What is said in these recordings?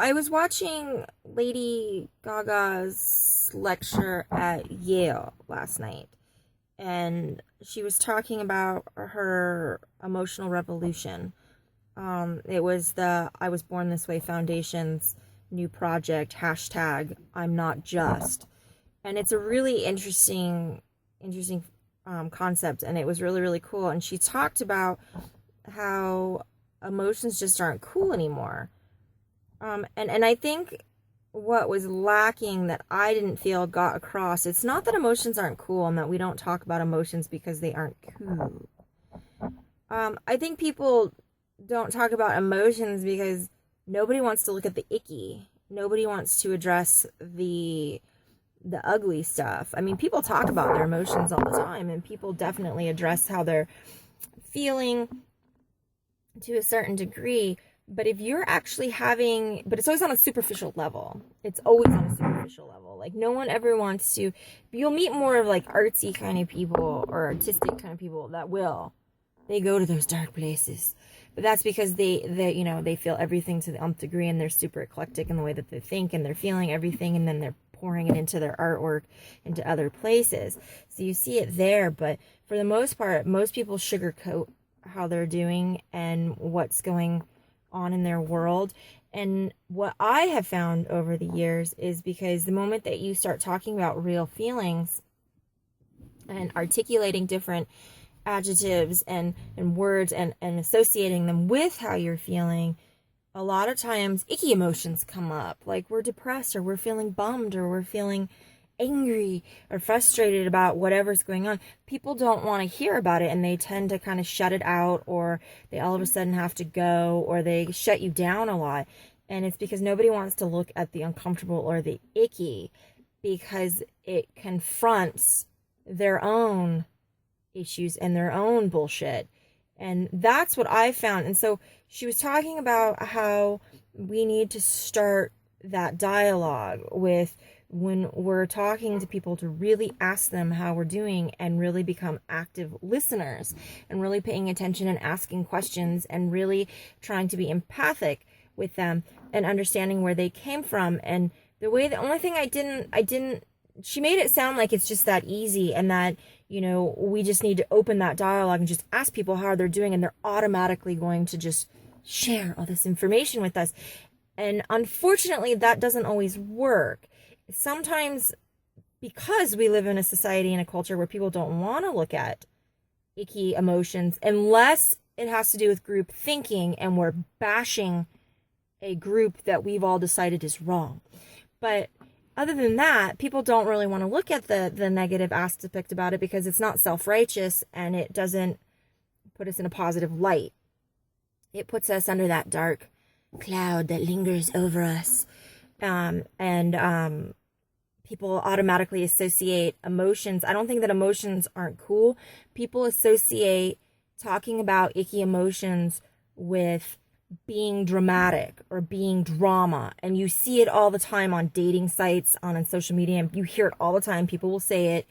I was watching Lady Gaga's lecture at Yale last night, and she was talking about her emotional revolution. It was the I Was Born This Way Foundation's new project, hashtag I'm Not Just. And it's a really interesting concept, and it was really, really cool. And she talked about how emotions just aren't cool anymore. And I think what was lacking that I didn't feel got across, it's not that emotions aren't cool and that we don't talk about emotions because they aren't cool. I think people don't talk about emotions because nobody wants to look at the icky. Nobody wants to address the ugly stuff. I mean, people talk about their emotions all the time, and people definitely address how they're feeling to a certain degree. But if you're actually but it's always on a superficial level. It's always on a superficial level. Like, no one ever wants to, you'll meet more of like artsy kind of people or artistic kind of people that they go to those dark places. But that's because they feel everything to the nth degree, and they're super eclectic in the way that they think, and they're feeling everything, and then they're pouring it into their artwork, into other places. So you see it there, but for the most part, most people sugarcoat how they're doing and what's going on in their world. And what I have found over the years is because the moment that you start talking about real feelings and articulating different adjectives and words and associating them with how you're feeling, a lot of times icky emotions come up, like we're depressed, or we're feeling bummed, or we're feeling angry or frustrated about whatever's going on. People don't want to hear about it, and they tend to kind of shut it out, or they all of a sudden have to go, or they shut you down a lot. And it's because nobody wants to look at the uncomfortable or the icky, because it confronts their own issues and their own bullshit. And that's what I found. And so she was talking about how we need to start that dialogue with, when we're talking to people, to really ask them how we're doing and really become active listeners, and really paying attention and asking questions, and really trying to be empathic with them and understanding where they came from. And the only thing I didn't, she made it sound like it's just that easy, and that, we just need to open that dialogue and just ask people how they're doing, and they're automatically going to just share all this information with us. And unfortunately, that doesn't always work. Sometimes, because we live in a society and a culture where people don't want to look at icky emotions unless it has to do with group thinking, and we're bashing a group that we've all decided is wrong. But other than that, people don't really want to look at the negative aspect about it, because it's not self-righteous, and it doesn't put us in a positive light. It puts us under that dark cloud that lingers over us. People automatically associate emotions. I don't think that emotions aren't cool. People associate talking about icky emotions with being dramatic or being drama. And you see it all the time on dating sites, on social media, and you hear it all the time. People will say it.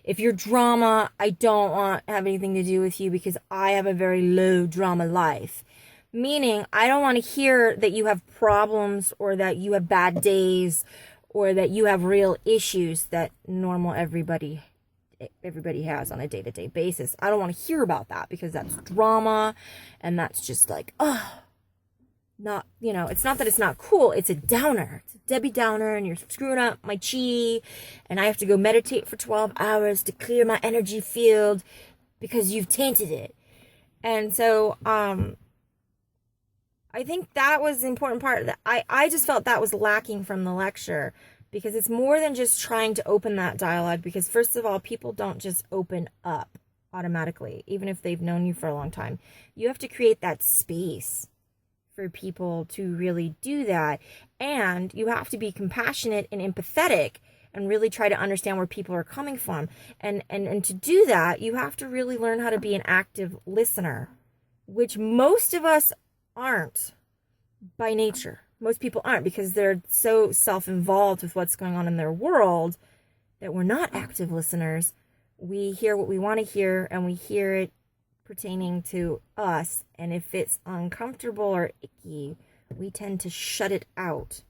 If you're drama, I don't want to have anything to do with you, because I have a very low drama life. Meaning, I don't want to hear that you have problems, or that you have bad days, or that you have real issues that normal everybody has on a day-to-day basis. I don't want to hear about that, because that's drama, and that's just like, not, it's not that it's not cool, it's a downer. It's a Debbie Downer, and you're screwing up my chi, and I have to go meditate for 12 hours to clear my energy field because you've tainted it. And so, I think that was the important part. That I just felt that was lacking from the lecture, because it's more than just trying to open that dialogue. Because first of all, people don't just open up automatically, even if they've known you for a long time. You have to create that space for people to really do that. And you have to be compassionate and empathetic, and really try to understand where people are coming from. And to do that, you have to really learn how to be an active listener, which most of us aren't by nature. Most people aren't, because they're so self-involved with what's going on in their world that we're not active listeners. We hear what we want to hear, and we hear it pertaining to us. And if it's uncomfortable or icky, we tend to shut it out